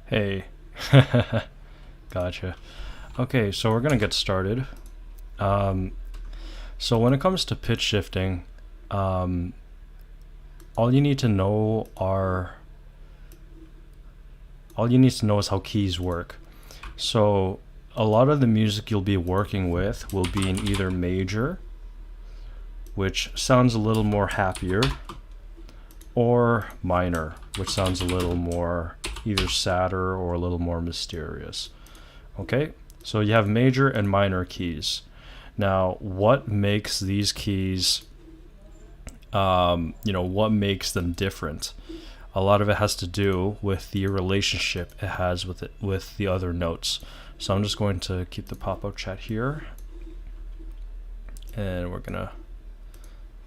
Hey. Gotcha. Okay, so we're gonna get started. Um, so when it comes to pitch shifting, um, all you need to know are all you need to know is how keys work. So a lot of the music you'll be working with will be in either major, which sounds a little more happier, or minor, which sounds a little more either sadder or a little more mysterious. Okay, so you have major and minor keys. Now, what makes these keys, what makes them different? A lot of it has to do with the relationship it has with the other notes. So I'm just going to keep the pop-up chat here, and we're gonna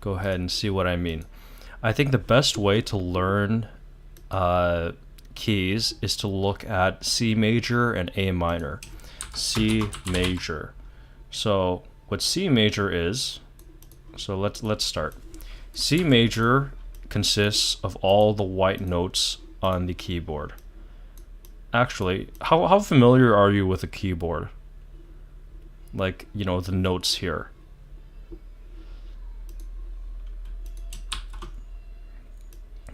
go ahead and see what I mean. I think the best way to learn keys is to look at C major and A minor. C major. So what C major is, so let's start. C major consists of all the white notes on the keyboard. Actually, how familiar are you with a keyboard? Like, the notes here.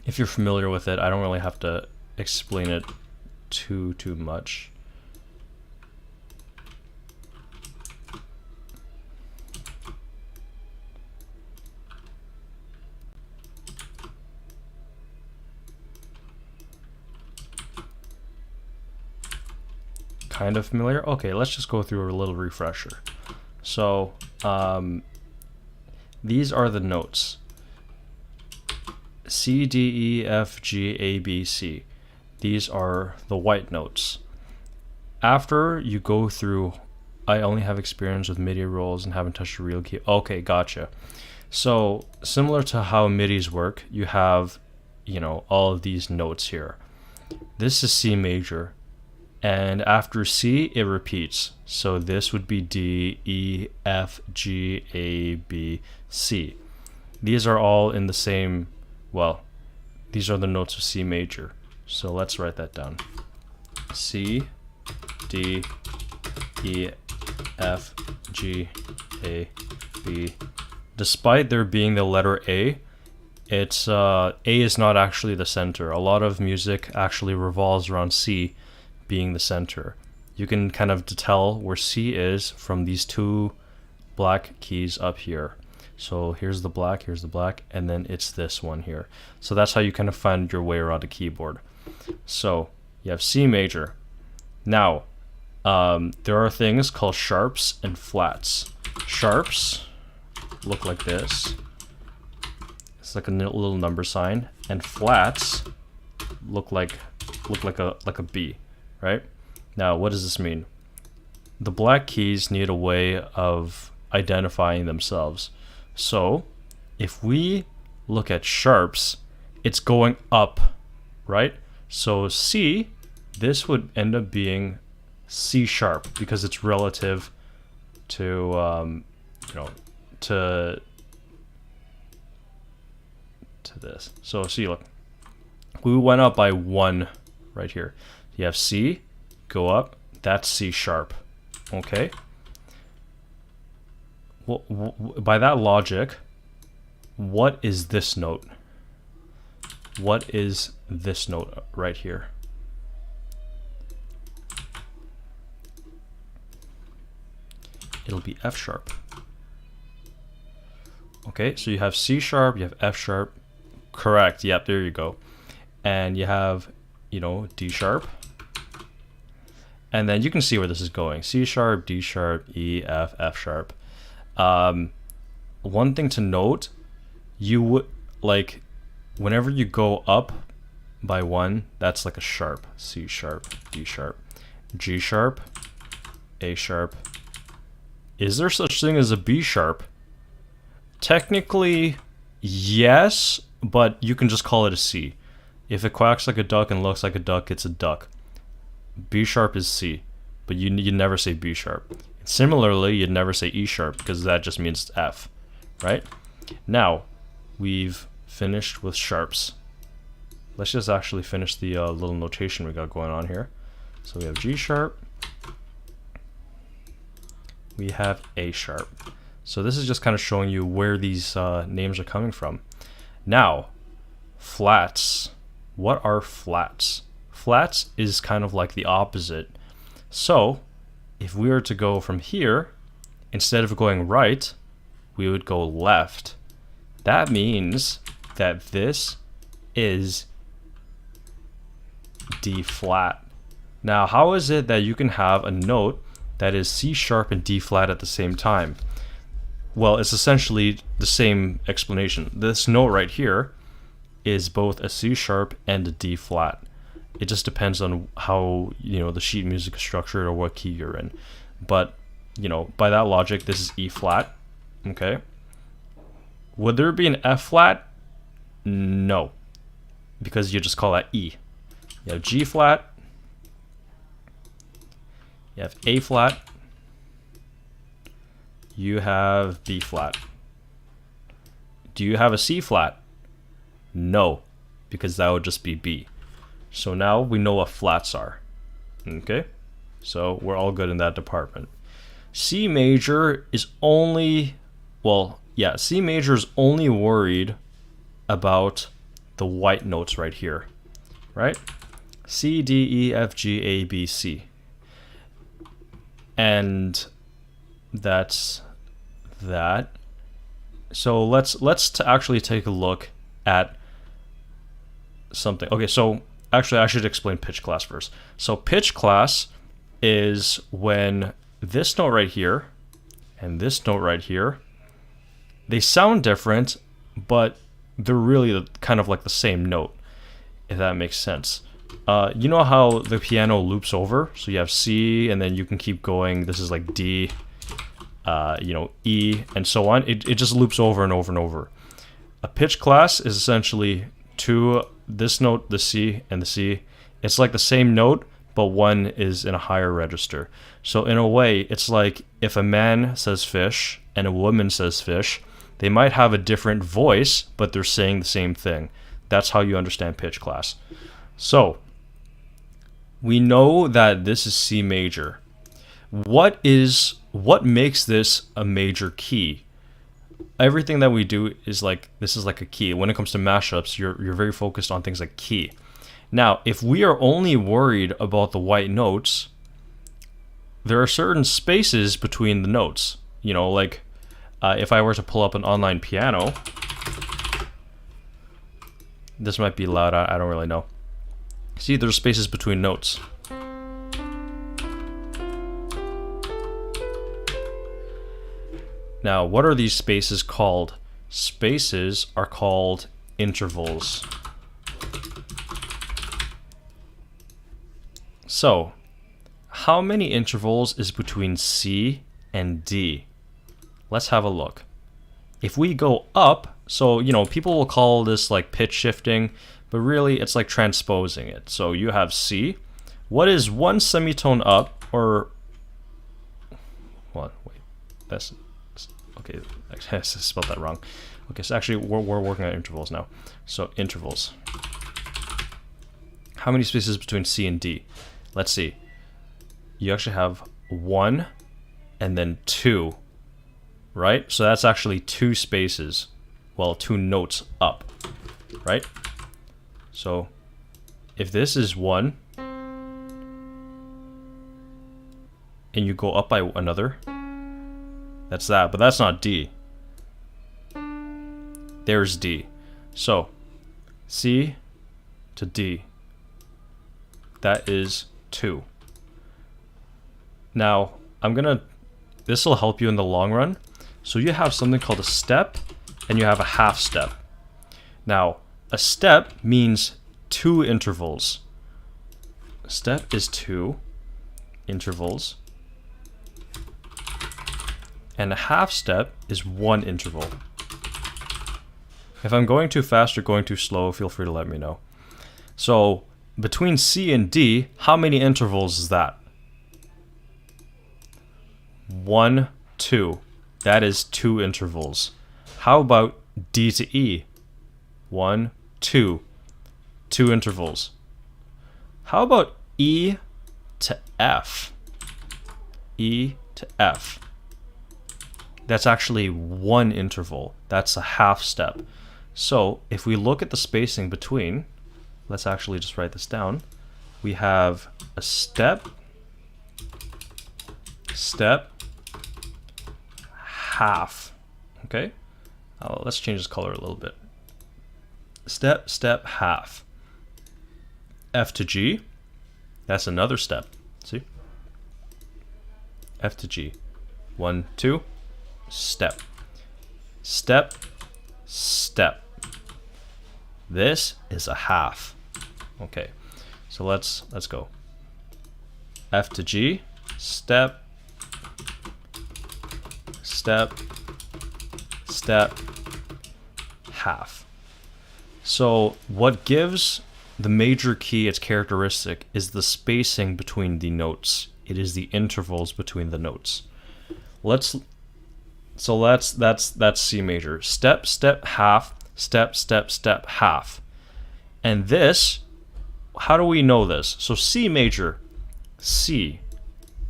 If you're familiar with it, I don't really have to explain it too much. Kind of familiar? Okay, let's just go through a little refresher. So, these are the notes. C, D, E, F, G, A, B, C. These are the white notes. After you go through, I only have experience with MIDI rolls and haven't touched a real key. Okay, gotcha. So, similar to how MIDIs work, you have, all of these notes here. This is C major. And after C, it repeats. So this would be D, E, F, G, A, B, C. These are all in the same, these are the notes of C major. So let's write that down. C, D, E, F, G, A, B. Despite there being the letter A, it's A is not actually the center. A lot of music actually revolves around C being the center. You can kind of tell where C is from these two black keys up here. So here's the black, and then it's this one here. So that's how you kind of find your way around a keyboard. So you have C major. Now, there are things called sharps and flats. Sharps look like this. It's like a little number sign, and flats look like a B. Right? Now, what does this mean? The black keys need a way of identifying themselves. So, if we look at sharps, it's going up, right? So C, this would end up being C sharp because it's relative to, to this. So see, look, we went up by 1 right here. You have C, go up, that's C sharp, okay? Well, by that logic, what is this note? What is this note right here? It'll be F sharp. Okay, so you have C sharp, you have F sharp, correct, yep, there you go. And you have, D sharp. And then you can see where this is going. C sharp, D sharp, E, F, F sharp. One thing to note, you would, whenever you go up by 1, that's like a sharp. C sharp, D sharp, G sharp, A sharp. Is there such thing as a B sharp? Technically, yes, but you can just call it a C. If it quacks like a duck and looks like a duck, it's a duck. B sharp is C, but you never say B sharp. Similarly, you'd never say E sharp because that just means F, right? Now, we've finished with sharps. Let's just actually finish the little notation we got going on here. So we have G sharp, we have A sharp. So this is just kind of showing you where these names are coming from. Now, flats. What are flats? Flats is kind of like the opposite. So if we were to go from here, instead of going right, we would go left. That means that this is D flat. Now, how is it that you can have a note that is C sharp and D flat at the same time? Well, it's essentially the same explanation. This note right here is both a C sharp and a D flat. It just depends on how, the sheet music is structured or what key you're in. But, by that logic, this is E flat. Okay. Would there be an F flat? No, because you just call that E. You have G flat, you have A flat, you have B flat. Do you have a C flat? No, because that would just be B. So now we know what flats are. Okay, so we're all good in that department. C major is only, C major is only worried about the white notes right here, right? C, D, E, F, G, A, B, C. And that's that. So let's actually take a look at something. Okay, so actually I should explain pitch class first. So pitch class is when this note right here and this note right here, they sound different, but they're really kind of like the same note, if that makes sense. You know how the piano loops over? So you have C, and then you can keep going. This is like D, E, and so on. It just loops over and over and over. A pitch class is essentially this note, the C, and the C. It's like the same note, but one is in a higher register. So in a way, it's like if a man says fish and a woman says fish, they might have a different voice, but they're saying the same thing. That's how you understand pitch class. So we know that this is C major. What makes this a major key? Everything that we do is this is like a key. When it comes to mashups, you're very focused on things like key. Now, if we are only worried about the white notes, there are certain spaces between the notes. If I were to pull up an online piano, this might be loud, I don't really know. See, there's spaces between notes. Now, what are these spaces called? Spaces are called intervals. So, how many intervals is between C and D? Let's have a look. If we go up, so, people will call this like pitch shifting, but really it's like transposing it. So you have C. What is one semitone up, or what? Wait, that's okay. I spelled that wrong. Okay, so actually we're working on intervals now. So intervals. How many spaces between C and D? Let's see. You actually have 1 and then 2. Right? So that's actually 2 spaces. Well, 2 notes up. Right? So if this is 1 and you go up by another, that's that, but that's not D. There's D. So C to D, that is 2. Now this will help you in the long run. So you have something called a step and you have a half step. Now, a step means 2 intervals. A step is 2 intervals. And a half step is 1 interval. If I'm going too fast or going too slow, feel free to let me know. So between C and D, how many intervals is that? 1, 2. That is 2 intervals. How about D to E? 1, 2. 2 intervals. How about E to F. E to F. That's actually one interval. That's a half step. So if we look at the spacing between, let's actually just write this down. We have a step, step, half. Okay? Let's change this color a little bit. Step, step, half. F to G, that's another step. See? F to G. 1, 2, step. Step, step. This is a half. Okay, so let's go. F to G, step, step, step, half. So what gives the major key its characteristic is the spacing between the notes. It is the intervals between the notes. That's C major. Step, step, half, step, step, step, half. And this, how do we know this? So C major, C.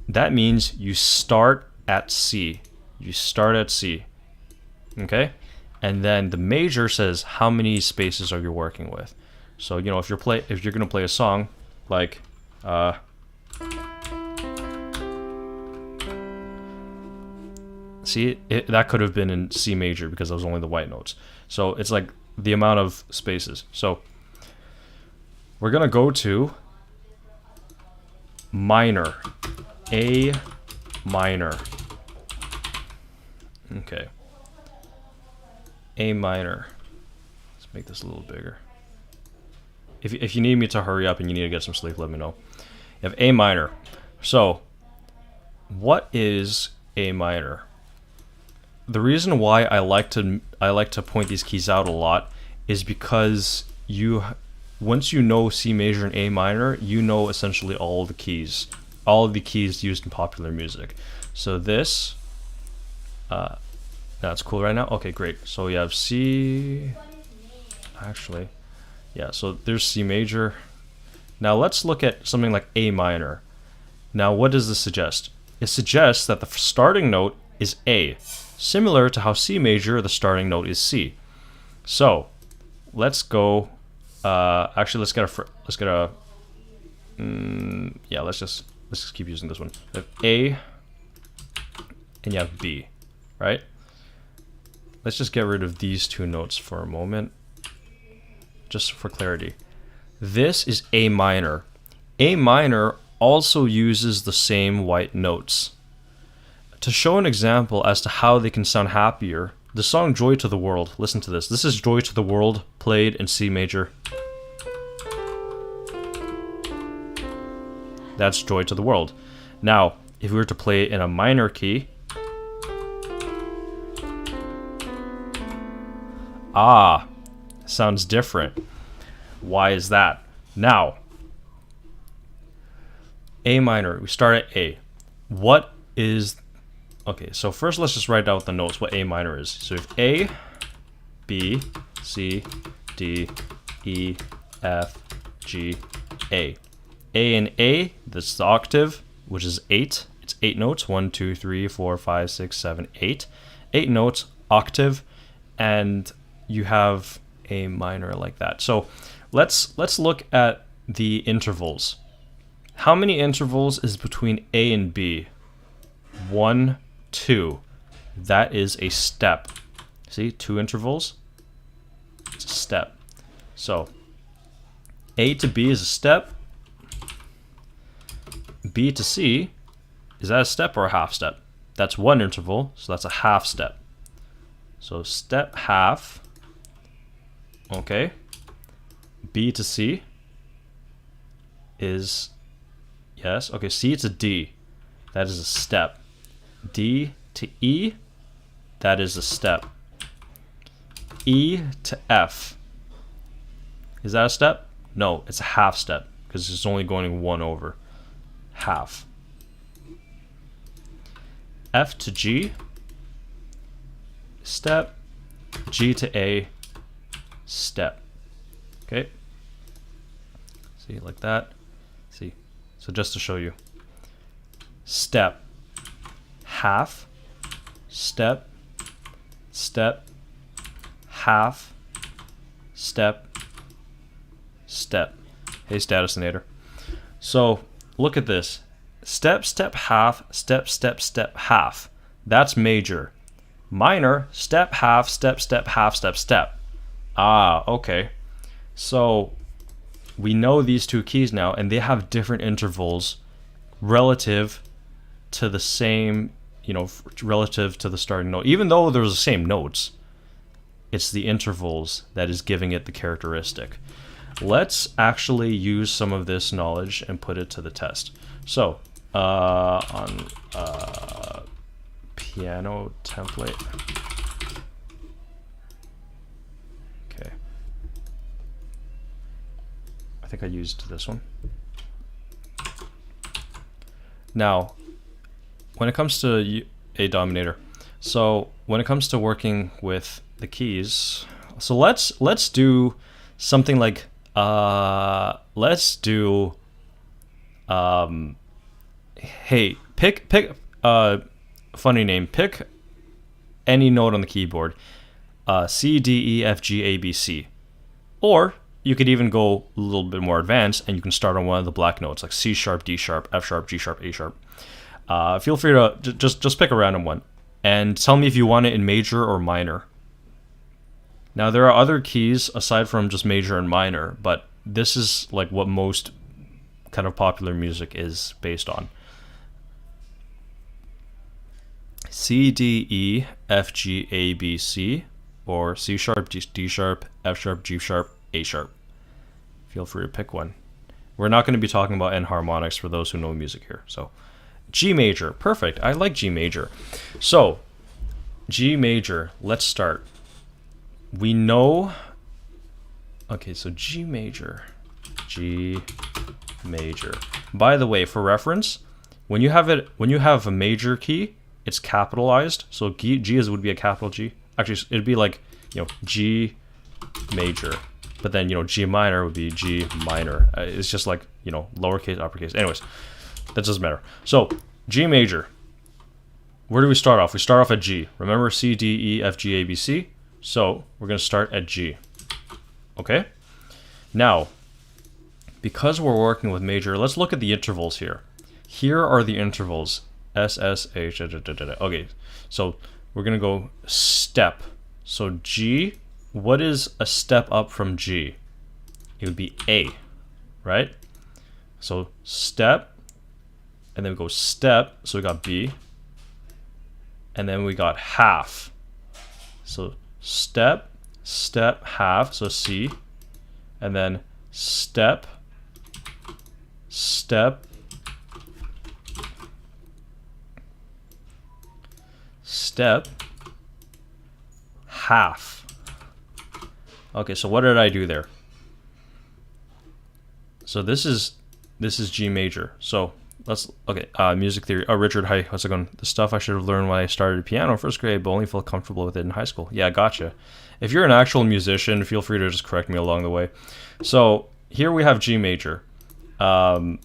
That means you start at C. You start at C. Okay? And then the major says how many spaces are you working with. So, you know, if you're gonna play a song like see, that could have been in C major because that was only the white notes. So it's like the amount of spaces. So we're gonna go to minor, A minor. Okay. A minor. Let's make this a little bigger. If you need me to hurry up and you need to get some sleep, let me know. You have A minor. So, what is A minor? The reason why I like to point these keys out a lot is because once you know C major and A minor, you know essentially all of the keys used in popular music. So this, that's cool right now. Okay, great. So we have C. Actually, yeah. So there's C major. Now let's look at something like A minor. Now what does this suggest? It suggests that the starting note is A, similar to how C major, the starting note is C. So let's go. Actually, let's just keep using this one. You have A and you have B, right? Let's just get rid of these two notes for a moment, just for clarity. This is A minor. A minor also uses the same white notes. To show an example as to how they can sound happier, the song Joy to the World, listen to this. This is Joy to the World played in C major. That's Joy to the World. Now, if we were to play it in a minor key, sounds different. Why is that? Now, A minor, we start at A. What is... Okay, so first let's just write out the notes, what A minor is. So if A, B, C, D, E, F, G, A. A and A, that's the octave, which is 8. It's 8 notes. 1, 2, 3, 4, 5, 6, 7, 8. 8 notes, octave, and you have A minor like that. So let's look at the intervals. How many intervals is between A and B? 1, 2. That is a step. See, 2 intervals. It's a step. So A to B is a step. B to C, is that a step or a half step? That's 1 interval, so that's a half step. So step half. Okay. B to C is, yes, okay, C to D, that is a step. D to E, that is a step. E to F, is that a step? No, it's a half step because it's only going 1 over. Half. F to G, step. G to A, step. Okay. See, like that. See, so So just to show you. Step, half, step, step, half, step, step. Hey, Statusinator. So look at this. Step, step, half, step, step, step, half. That's major. Minor, step, half, step, step, half, step, step. Ah, okay. So we know these two keys now, and they have different intervals relative to the same, you know, relative to the starting note. Even though there's the same notes, it's the intervals that is giving it the characteristic. Let's actually use some of this knowledge and put it to the test. So on piano template. Okay. I think I used this one. Now, when it comes to a dominator, so when it comes to working with the keys, so let's do something like let's do hey, pick funny name, pick any note on the keyboard, C, D, E, F, G, A, B, C, or you could even go a little bit more advanced and you can start on one of the black notes like C sharp, D sharp, F sharp, G sharp, A sharp. Feel free to just pick a random one and tell me if you want it in major or minor. Now there are other keys aside from just major and minor, but this is like what most kind of popular music is based on. C, D, E, F, G, A, B, C, or C sharp, D sharp, F sharp, G sharp, A sharp. Feel free to pick one. We're not going to be talking about enharmonics for those who know music here. So G major, perfect. I like G major. So G major, let's start. We know, okay, so G major. By the way, for reference, when you have a major key, it's capitalized. So G would be a capital G. Actually, it'd be like, you know, G major. But then, you know, G minor would be G minor. It's just like, you know, lowercase, uppercase. Anyways, that doesn't matter. So G major. Where do we start off? We start off at G. Remember C, D, E, F, G, A, B, C? So we're going to start at G. Okay? Now, because we're working with major, let's look at the intervals here. Here are the intervals. S, S, H, okay. So we're going to go step. So G, what is a step up from G? It would be A, right? So step, and then we go step, so we got B, and then we got half. So step, step, half, so C, and then step, step, step, half. Okay, so what did I do there? So this is G major. So let's, okay, music theory. Oh, Richard, hi, how's it going? The stuff I should have learned when I started piano in first grade, but only felt comfortable with it in high school. Yeah, gotcha. If you're an actual musician, feel free to just correct me along the way. So here we have G major. Also,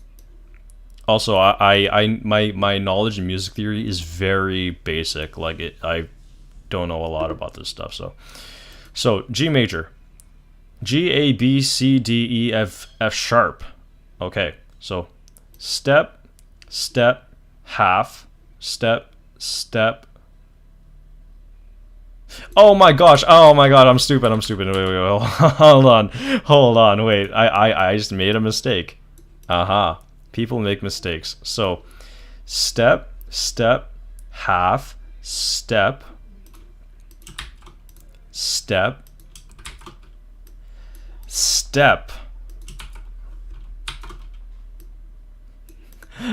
my knowledge in music theory is very basic. Like I don't know a lot about this stuff. So G major, G, A, B, C, D, E, F, F sharp. Okay, so step, step, half, step, step. Oh my gosh, I'm stupid. Wait, hold on, wait, I just made a mistake. People make mistakes. So step, step, half, step, step, step,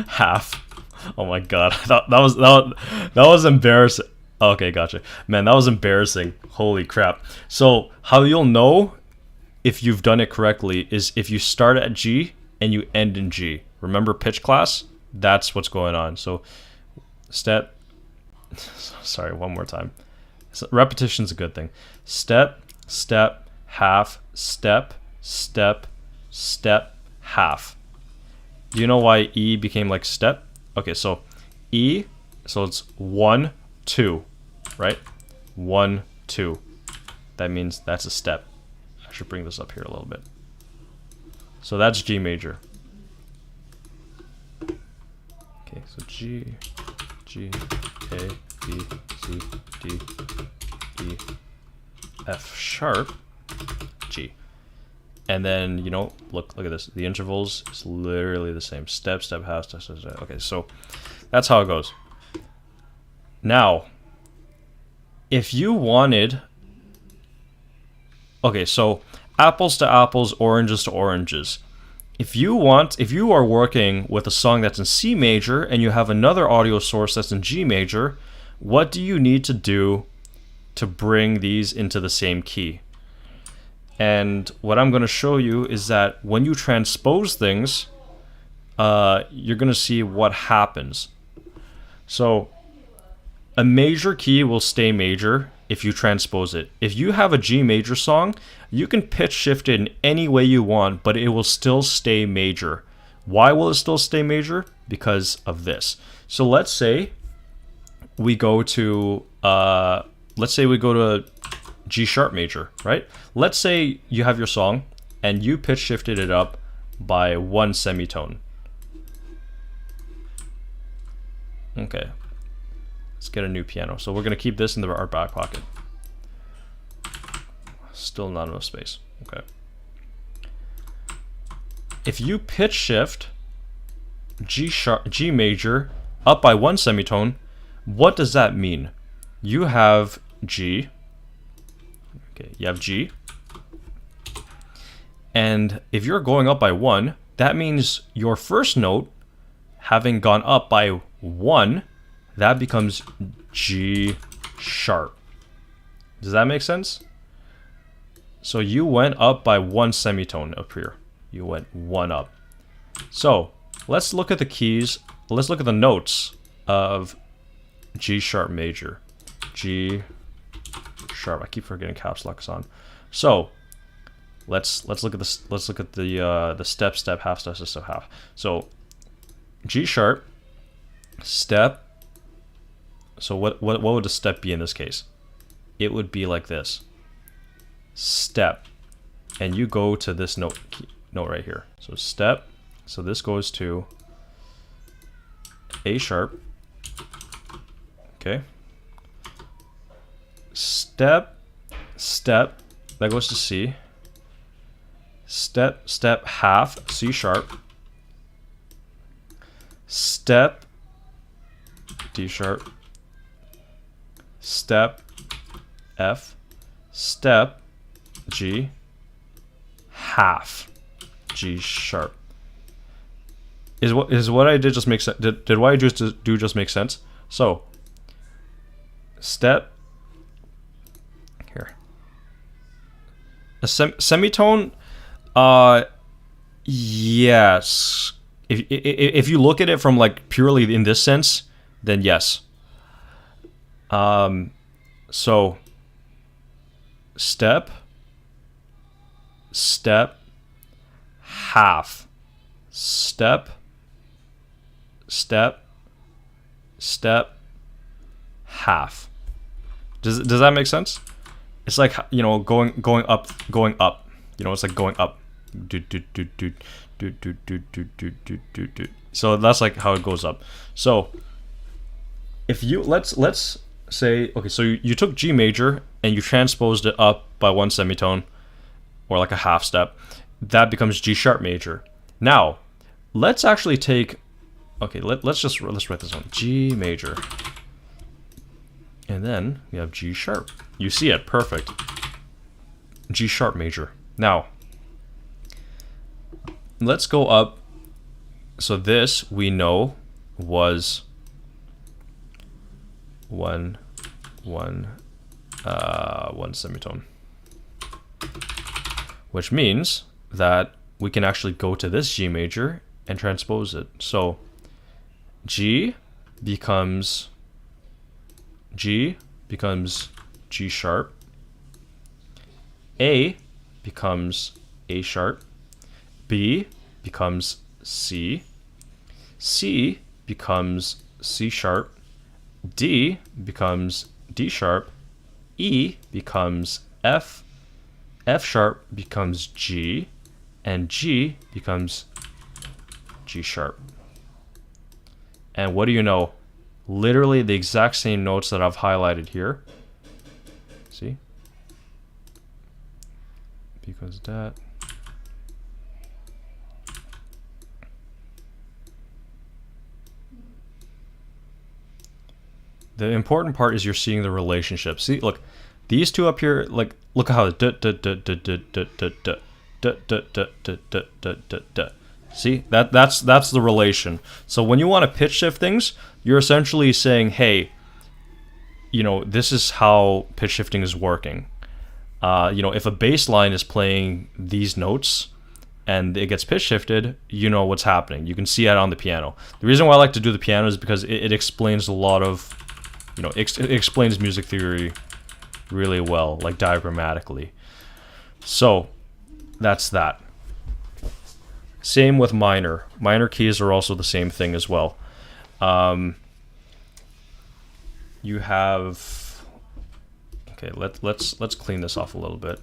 half. Oh my god, that was embarrassing. Okay, gotcha. Man, that was embarrassing. Holy crap. So how you'll know if you've done it correctly is if you start at G and you end in G. Remember pitch class? That's what's going on. So step, sorry, one more time. So repetition's a good thing. Step, step, half, step, step, step, half. Do you know why E became like step? Okay, so E, so it's 1, 2, right? 1, 2. That means that's a step. I should bring this up here a little bit. So that's G major. Okay, so G, A, B, C, D, E, F sharp, G. And then, you know, look at this. The intervals is literally the same. Step, step, half, step, step, step. Okay, so that's how it goes. Now, if you wanted... Okay, so apples to apples, oranges to oranges. If you are working with a song that's in C major and you have another audio source that's in G major, what do you need to do to bring these into the same key? And what I'm going to show you is that when you transpose things, you're going to see what happens. So a major key will stay major if you transpose it. If you have a G major song, you can pitch shift it in any way you want, but it will still stay major. Why will it still stay major? Because of this. So let's say we go to G sharp major, right? Let's say you have your song and you pitch shifted it up by 1 semitone. Okay. Let's get a new piano. So we're going to keep this in our back pocket. Still not enough space. Okay. If you pitch shift G major up by 1 semitone, what does that mean? You have G. Okay, you have G. And if you're going up by 1, that means your first note, having gone up by 1, that becomes G sharp. Does that make sense? So you went up by 1 semitone up here. You went 1 up. So let's look at the keys. Let's look at the notes of G sharp major. G sharp. I keep forgetting caps lock is on. So let's look at this. Let's look at the step, step, half, step, step, half. So G sharp, step. So what would the step be in this case? It would be like this. Step, and you go to this note right here. So step. So this goes to A sharp. Okay. Step, step. That goes to C. Step, step, half, C sharp. Step, D sharp. Step, F. Step, G, half, G sharp. Is what I did just make sense? Did what I just do just make sense? So step here. A semitone, yes. If you look at it from like purely in this sense, then yes. So step, step, half, step, step, step, half. Does that make sense? It's like, you know, going up. You know, it's like going up. So that's like how it goes up. So if you let's say, okay, so you took G major and you transposed it up by 1 semitone, or like a half step. That becomes G sharp major. Now, let's actually take, okay, let's write this one, G major. And then we have G sharp. You see it, perfect. G sharp major. Now, let's go up. So this we know was one semitone, which means that we can actually go to this G major and transpose it. So G becomes G sharp, A becomes A sharp, B becomes C, C becomes C sharp, D becomes D sharp, E becomes F, F sharp becomes G, and G becomes G sharp. And what do you know? Literally the exact same notes that I've highlighted here. See? Because that. The important part is you're seeing the relationship. See, look, these two up here, like, look at how see, that's the relation. So when you want to pitch shift things, you're essentially saying, hey, you know, this is how pitch shifting is working. You know, if a bass line is playing these notes and it gets pitch shifted, you know what's happening. You can see it on the piano. The reason why I like to do the piano is because it explains a lot of, you know, it explains music theory really well, like diagrammatically. So that's that. Same with minor. Minor keys are also the same thing as well. You have, okay, let's clean this off a little bit.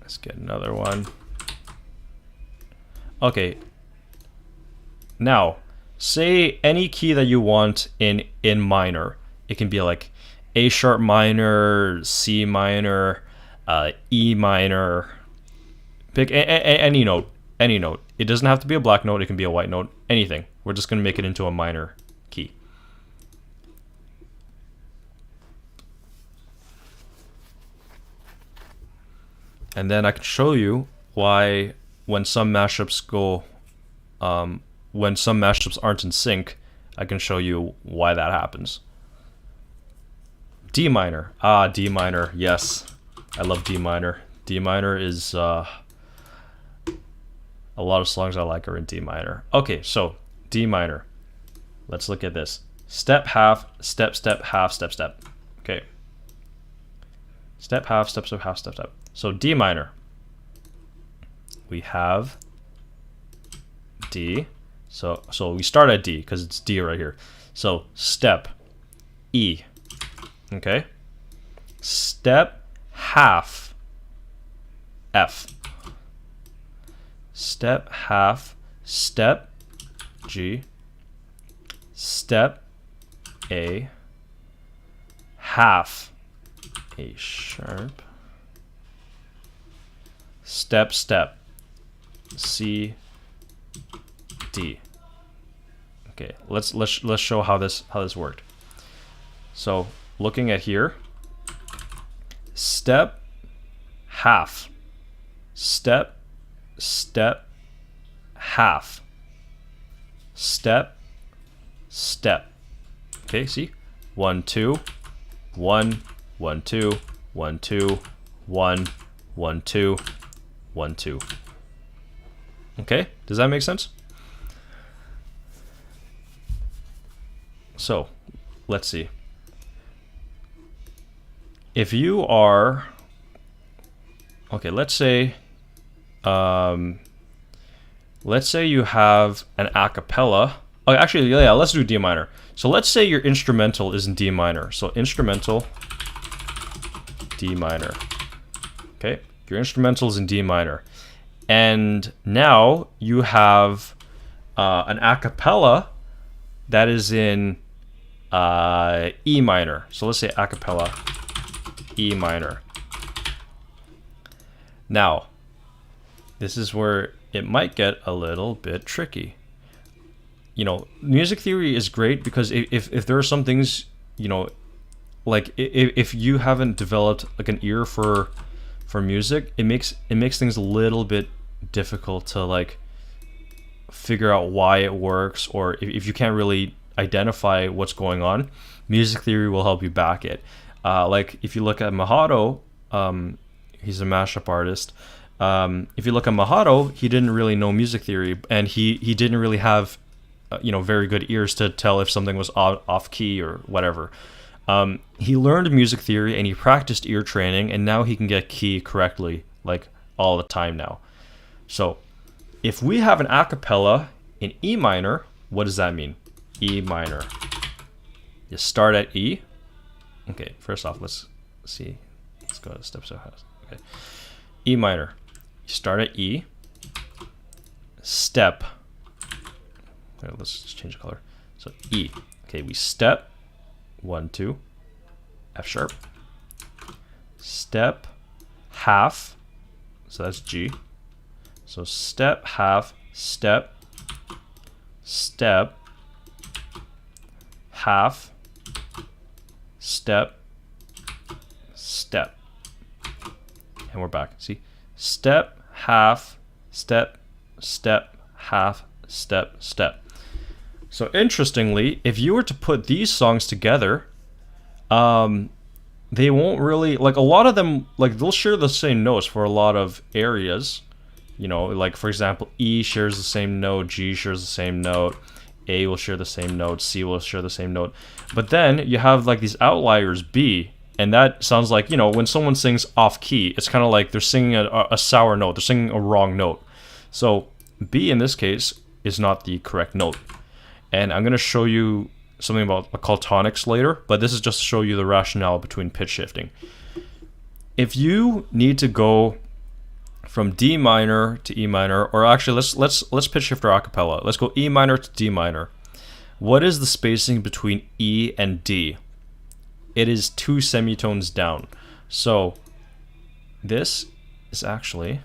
Let's get another one. Okay. Now, say any key that you want in minor. It can be like A sharp minor, C minor, E minor. Pick any note. Any note. It doesn't have to be a black note. It can be a white note. Anything. We're just going to make it into a minor key. And then I can show you why when some mashups go, when some mashups aren't in sync, I can show you why that happens. D minor. Ah, D minor. Yes. I love D minor. D minor is a lot of songs I like are in D minor. Okay, so D minor. Let's look at this. Step, half, step, step, half, step, step. Okay. Step, half, step, step, half, step, step. So D minor. We have D. So we start at D because it's D right here. So step, E. Okay. Step, half, F. Step, half, step, G. Step, A. Half, A sharp. Step, step, C, D. Okay, let's show how this worked. So looking at here, step, half, step, step, half, step, step. Okay, see? 1, 2, 1, 1, 2, 1, 2, 1, 1, 2, 1, 2. Okay, does that make sense? So, let's see. If you are, okay, let's say you have an a cappella. Oh, actually, yeah, let's do D minor. So let's say your instrumental is in D minor. So instrumental, D minor. Okay, your instrumental is in D minor. And now you have an a cappella that is in E minor. So let's say a cappella, E minor. Now, this is where it might get a little bit tricky. You know, music theory is great because if there are some things, you know, like if you haven't developed like an ear for music, it makes things a little bit difficult to like figure out why it works, or if you can't really identify what's going on, music theory will help you back it. Like if you look at Mahato, he's a mashup artist. If you look at Mahato, he didn't really know music theory, and he didn't really have you know, very good ears to tell if something was off key or whatever. He learned music theory and he practiced ear training, and now he can get key correctly like all the time now. So if we have an a cappella in E minor, what does that mean? E minor. You start at E. Okay, first off, let's see. Let's go to steps of house. Okay. E minor. You start at E. Step. Okay, let's just change the color. So E. Okay, we step. 1, 2. F sharp. Step. Half. So that's G. So step, half, step, step, half, step, step. And we're back. See? Step, half, step, step, half, step, step. So interestingly, if you were to put these songs together, they won't really, like a lot of them, like they'll share the same notes for a lot of areas. You know, like for example, E shares the same note, G shares the same note, A will share the same note, C will share the same note. But then you have like these outliers, B, and that sounds like, you know, when someone sings off key, it's kind of like they're singing a sour note, they're singing a wrong note. So B in this case is not the correct note. And I'm going to show you something about called tonics later, but this is just to show you the rationale between pitch shifting. If you need to go from D minor to E minor, or actually let's pitch shift our acapella. Let's go E minor to D minor. What is the spacing between E and D? It is 2 semitones down. So this is actually,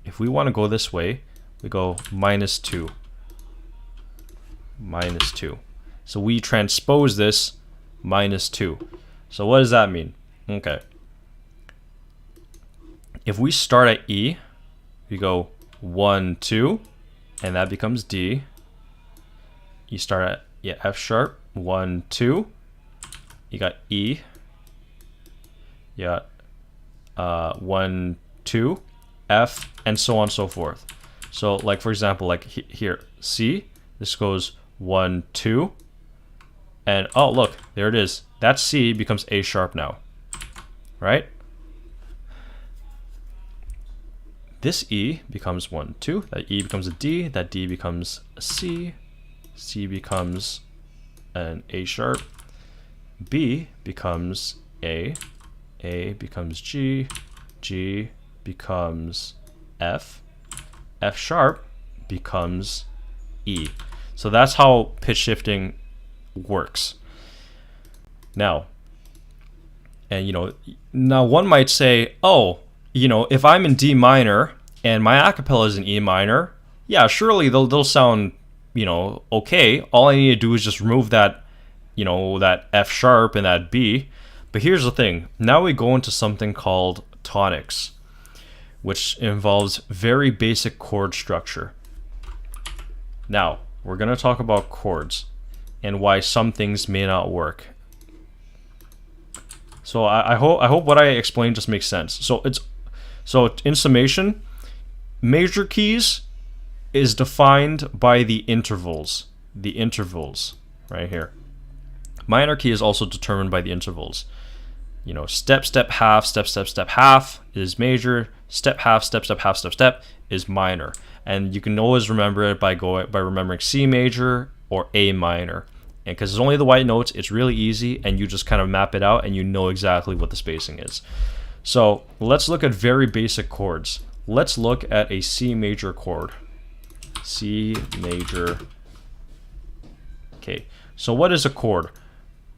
if we want to go this way, we go -2. -2. So we transpose this -2. So what does that mean? Okay. If we start at E, we go 1, 2, and that becomes D. You start at F sharp, 1, 2. You got E. You got 1, 2, F, and so on and so forth. So like for example, like here, C, this goes 1, 2, and oh look, there it is. That C becomes A sharp now, right? This E becomes 1, 2, that E becomes a D, that D becomes a C, C becomes an A sharp, B becomes A becomes G, G becomes F, F sharp becomes E. So that's how pitch shifting works. Now, and you know, now one might say, oh, you know, if I'm in D minor and my acapella is in E minor, yeah, surely they'll sound, you know, okay. All I need to do is just remove that, you know, that F sharp and that B. But here's the thing. Now we go into something called tonics, which involves very basic chord structure. Now, we're going to talk about chords and why some things may not work. So I hope what I explained just makes sense. So in summation, major keys is defined by the intervals right here. Minor key is also determined by the intervals. You know, step, step, half, step, step, step, half is major. Step, half, step, step, half, step, step is minor. And you can always remember it by remembering C major or A minor. And because it's only the white notes, it's really easy, and you just kind of map it out and you know exactly what the spacing is. So let's look at very basic chords. Let's look at a C major chord. C major. Okay, so what is a chord?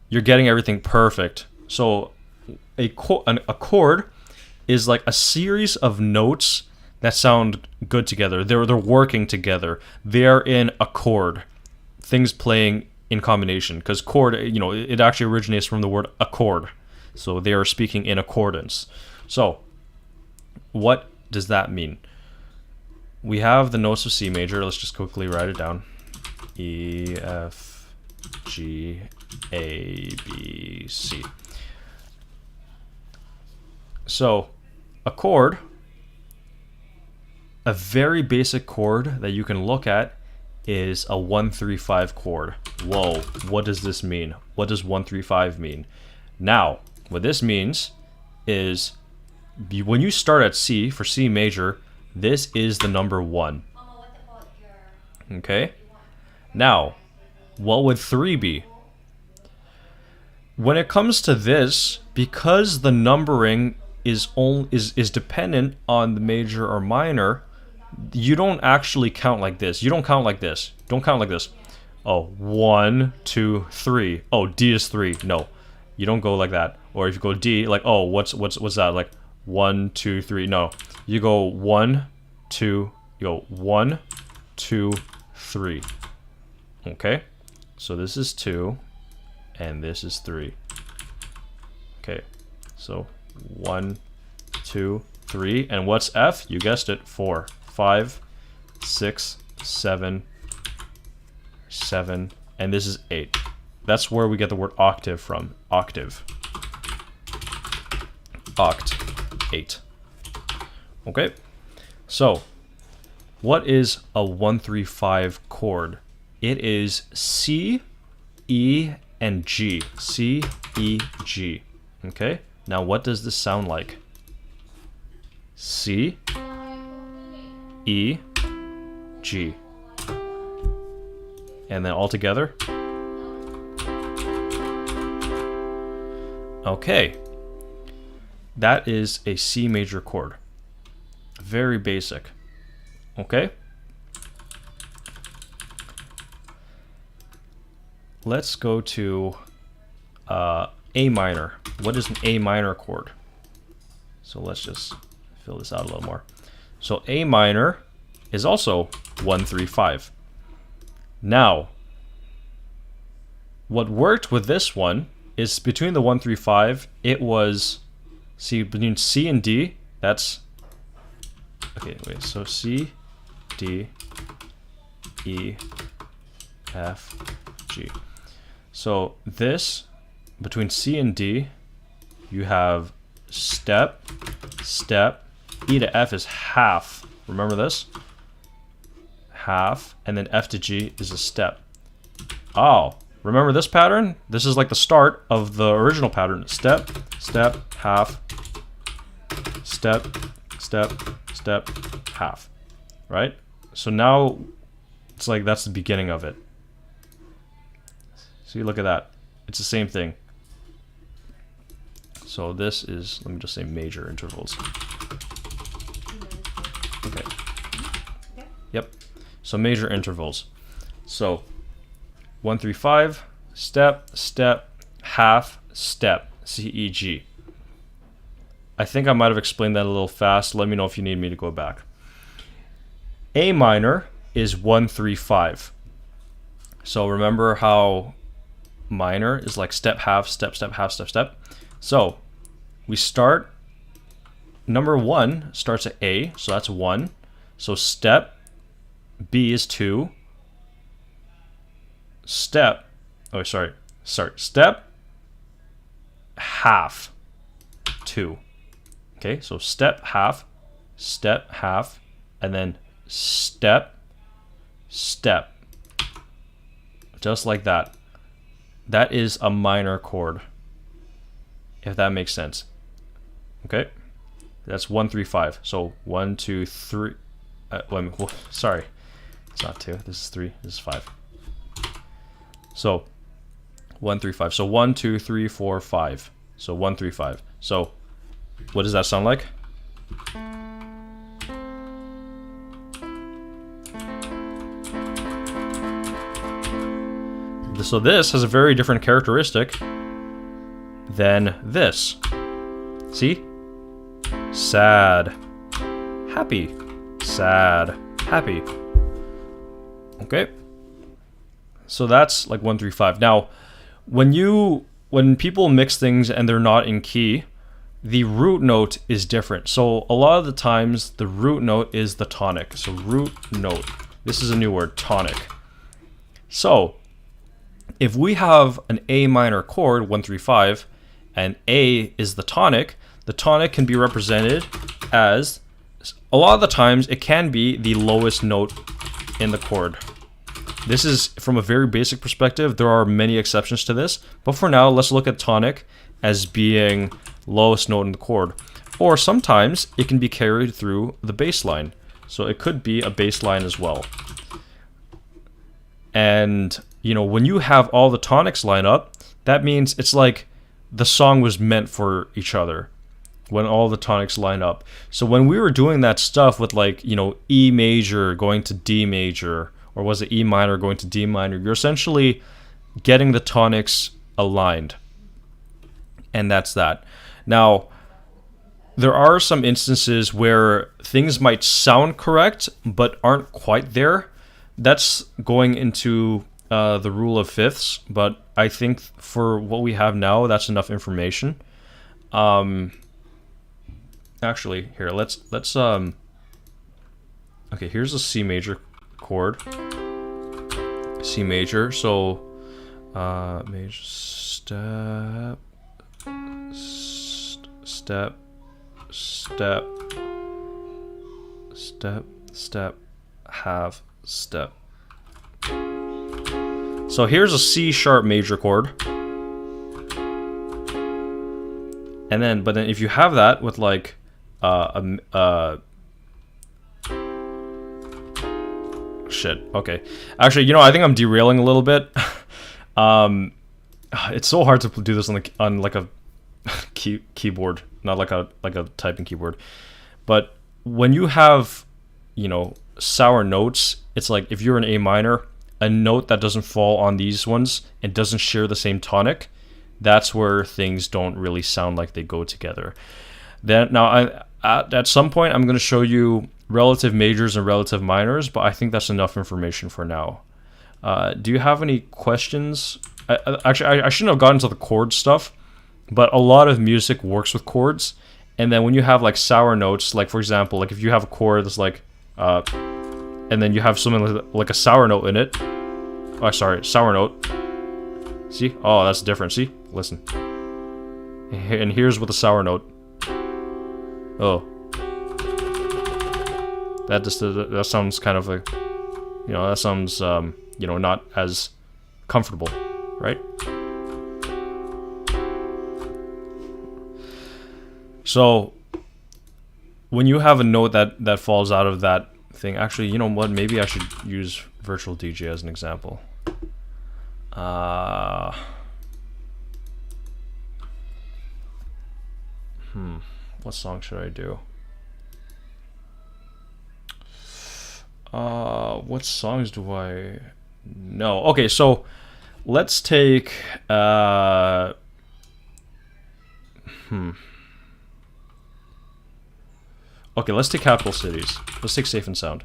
You're getting everything perfect. So a chord is like a series of notes that sound good together. They're working together. They're in accord. Things playing in combination, because chord, you know, it actually originates from the word accord. So they are speaking in accordance. So what does that mean? We have the notes of C major. Let's just quickly write it down. E, F, G, A, B, C. So a chord, a very basic chord that you can look at is a 1-3-5 chord. Whoa, what does this mean? What does 1-3-5 mean? Now, what this means is when you start at C for C major, This is the number 1. Okay? Now, what would 3 be? When it comes to this, because the numbering is dependent on the major or minor, you don't actually count like this. You don't count like this. Don't count like this. Oh, 1, 2, 3. Oh, D is 3. No, you don't go like that. Or if you go D, like, oh, what's that? Like 1, 2, 3. No, you go 1, 2. You go 1, 2, 3. Okay, so this is 2, and this is 3. Okay, so 1, 2, 3, and what's F? You guessed it, 4, 5, 6, 7, 7, and this is 8. That's where we get the word octave from. Octave. Oct. 8. Okay, so what is a 1-3-5 chord? It is C, E, and G. C, E, G. Okay, now what does this sound like? C, E, G. And then all together? Okay. That is a C major chord. Very basic. Okay? Let's go to A minor. What is an A minor chord? So let's just fill this out a little more. So A minor is also 1-3-5. Now, what worked with this one is between the 1-3-5, it was, see, between C and D, that's, okay, wait, so C, D, E, F, G. So this, between C and D, you have step, step, E to F is half. Remember this? Half, and then F to G is a step. Oh, remember this pattern? This is like the start of the original pattern. Step, step, half, step, step, step, half, right? So now it's like that's the beginning of it. See, look at that. It's the same thing. So this is, let me just say major intervals. Okay. Yep. So major intervals. So 1-3-5, step, step, half, step, C, E, G. I think I might have explained that a little fast. Let me know if you need me to go back. A minor is 1-3-5. So remember how minor is like step, half, step, step, half, step, step. So we start, number 1 starts at A, so that's 1. So step, B is 2. Step, oh sorry, step, half, 2. Okay, so step, half, and then step, step. Just like that. That is a minor chord, if that makes sense. Okay, that's 1-3-5. So 1, 2, 3. Sorry, it's not 2. This is 3. This is 5. So 1-3-5. So 1, 2, 3, 4, 5. So 1-3-5. So what does that sound like? So this has a very different characteristic than this. See? Sad, happy, sad, happy. Okay? So that's like 1-3-5. Now, when people mix things and they're not in key, the root note is different. So a lot of the times the root note is the tonic. So root note. This is a new word, tonic. So if we have an A minor chord, 1-3-5, and A is the tonic can be represented as, a lot of the times it can be the lowest note in the chord. This is from a very basic perspective. There are many exceptions to this, but for now, let's look at tonic as being lowest note in the chord. Or sometimes it can be carried through the bass line. So it could be a bass line as well. And, you know, when you have all the tonics line up, that means it's like the song was meant for each other when all the tonics line up. So when we were doing that stuff with, like, you know, E major going to D major, or was it E minor going to D minor, you're essentially getting the tonics aligned. And that's that. Now, there are some instances where things might sound correct but aren't quite there. That's going into the rule of fifths, but I think for what we have now, that's enough information. Actually, here, let's okay, here's a C major chord. C major, so major step, step, step, step, step, half step. So here's a C sharp major chord. And then, but then if you have that with like shit, okay. Actually, you know, I think I'm derailing a little bit. It's so hard to do this on like a keyboard, not like a typing keyboard. But when you have, you know, sour notes, it's like if you're in A minor, a note that doesn't fall on these ones and doesn't share the same tonic, that's where things don't really sound like they go together. Then now, at some point, I'm going to show you relative majors and relative minors, but I think that's enough information for now. Do you have any questions? Actually, I shouldn't have gotten to the chord stuff, but a lot of music works with chords. And then when you have like sour notes, like for example, like if you have a chord that's like, and then you have something like a sour note in it. Oh, sorry, sour note. See? Oh, that's different. See? Listen. And here's with the sour note. Oh. That sounds kind of like, you know, that sounds, you know, not as comfortable, right? So, when you have a note that falls out of that thing, actually, you know what, maybe I should use Virtual DJ as an example. What song should I do? What songs do I know? Okay, so let's take okay, let's take Capital Cities. Let's take Safe and Sound.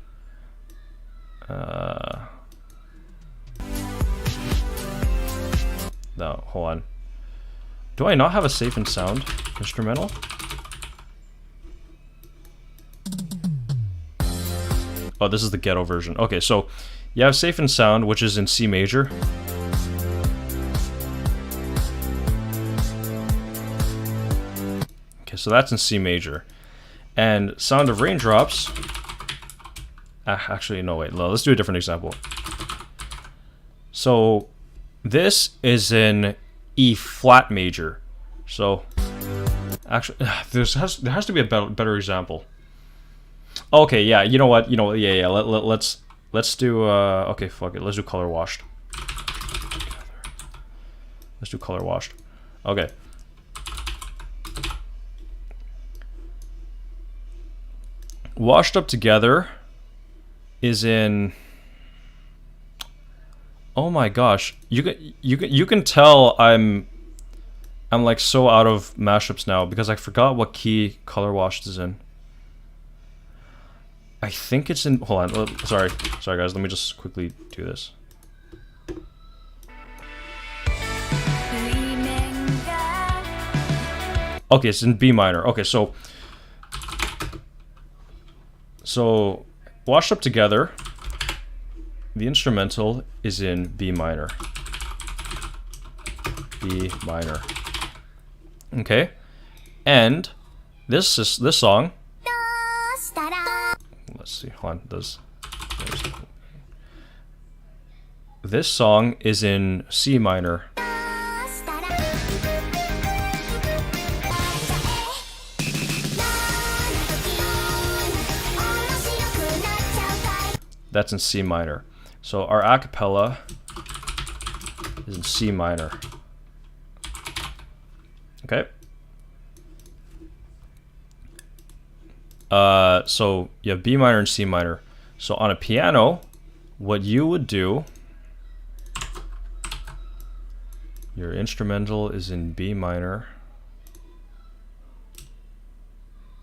No, hold on. Do I not have a Safe and Sound instrumental? Oh, this is the ghetto version. Okay, so you have Safe and Sound, which is in C major. Okay, so that's in C major. And Sound of Raindrops... actually, no, wait. Let's do a different example. So, this is in E flat major. So, actually, there has to be a better example. Okay, yeah, you know what? Yeah. Let's do, okay, fuck it. Let's do Color Washed. Let's do Color Washed. Okay. Washed Up Together is in... Oh my gosh. You can tell I'm like so out of mashups now because I forgot what key Color Washed is in. I think it's in... Hold on. Sorry guys. Let me just quickly do this. Okay, it's in B minor. Okay, so Washed Up Together, the instrumental is in B minor. B minor. Okay, and this song. Let's see. Hold on. This song is in C minor. that's in C minor. So our a cappella is in C minor. Okay. So you have B minor and C minor. So on a piano, what you would do, your instrumental is in B minor,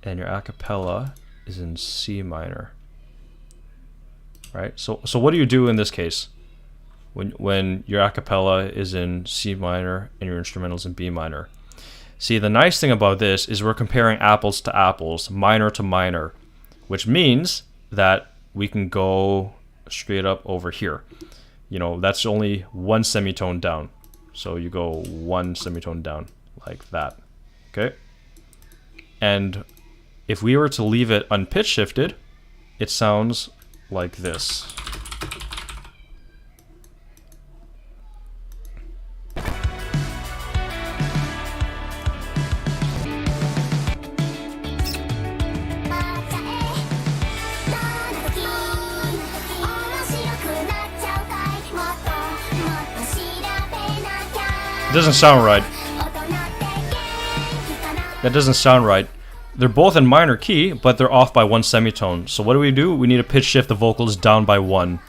and your a cappella is in C minor. Right? So what do you do in this case? When your a cappella is in C minor and your instrumental is in B minor. See, the nice thing about this is we're comparing apples to apples, minor to minor, which means that we can go straight up over here. You know, that's only one semitone down. So you go one semitone down like that. Okay? And if we were to leave it unpitch shifted, it sounds like this. It doesn't sound right. That doesn't sound right. They're both in minor key, but they're off by one semitone. So what do? We need to pitch shift the vocals down by one.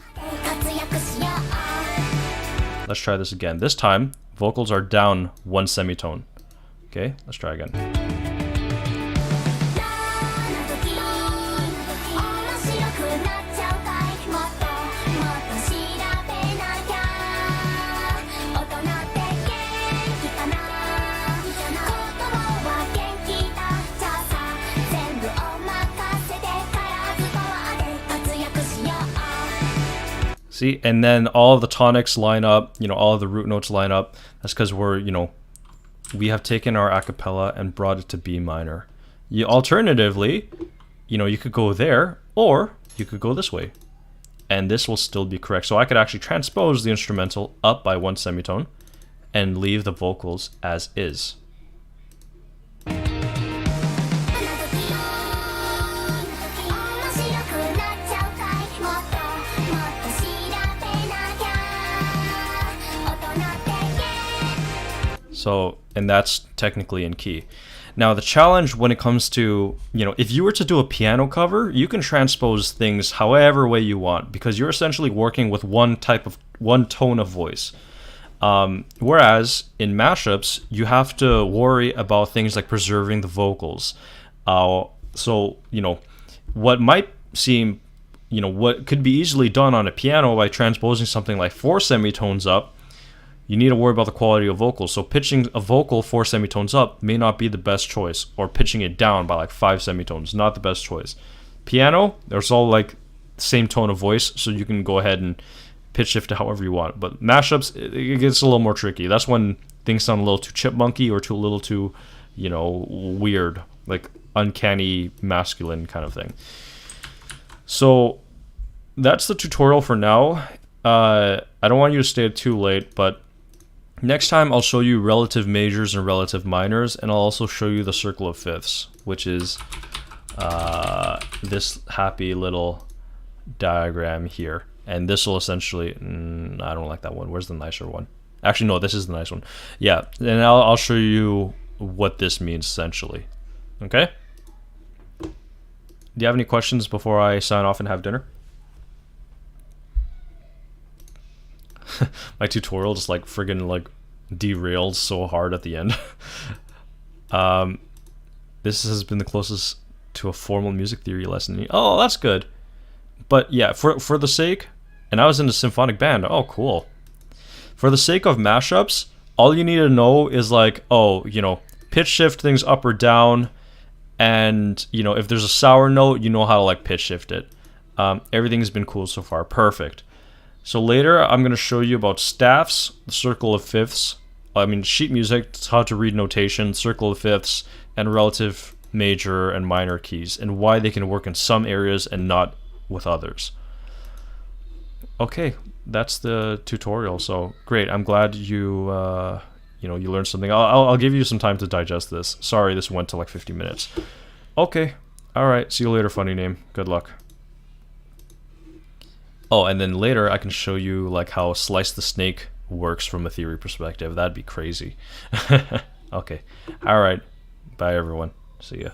Let's try this again. This time, vocals are down one semitone. Okay, let's try again. See, and then all of the tonics line up, you know, all of the root notes line up. That's because we're, you know, we have taken our a cappella and brought it to B minor. Alternatively, you know, you could go there, or you could go this way, and this will still be correct. So I could actually transpose the instrumental up by one semitone and leave the vocals as is. So, and that's technically in key. Now, the challenge when it comes to, you know, if you were to do a piano cover, you can transpose things however way you want, because you're essentially working with one tone of voice. Whereas in mashups, you have to worry about things like preserving the vocals. So, you know, what might seem, you know, what could be easily done on a piano by transposing something like 4 semitones up, you need to worry about the quality of vocals. So pitching a vocal 4 semitones up may not be the best choice, or pitching it down by like 5 semitones, not the best choice. Piano, there's all like same tone of voice, so you can go ahead and pitch shift it however you want. But mashups, it gets a little more tricky. That's when things sound a little too chipmunky or a little too, you know, weird, like uncanny masculine kind of thing. So that's the tutorial for now. I don't want you to stay too late, but next time I'll show you relative majors and relative minors, and I'll also show you the circle of fifths, which is this happy little diagram here. And this will essentially, I don't like that one. Where's the nicer one? Actually, no, this is the nice one. Yeah, and I'll show you what this means essentially. Okay? Do you have any questions before I sign off and have dinner? My tutorial just like friggin' like derailed so hard at the end. This has been the closest to a formal music theory lesson. Oh, that's good. But yeah, for the sake, and I was in a symphonic band. Oh, cool. For the sake of mashups, all you need to know is like, oh, you know, pitch shift things up or down, and you know, if there's a sour note, you know how to like pitch shift it. Everything's been cool so far. Perfect. So later, I'm going to show you about staffs, the circle of fifths, sheet music, how to read notation, circle of fifths, and relative major and minor keys, and why they can work in some areas and not with others. Okay, that's the tutorial. So great. I'm glad you you learned something. I'll give you some time to digest this. Sorry, this went to like 50 minutes. Okay. All right. See you later, funny name. Good luck. Oh, and then later I can show you like how Slice the Snake works from a theory perspective. That'd be crazy. Okay. All right. Bye everyone. See ya.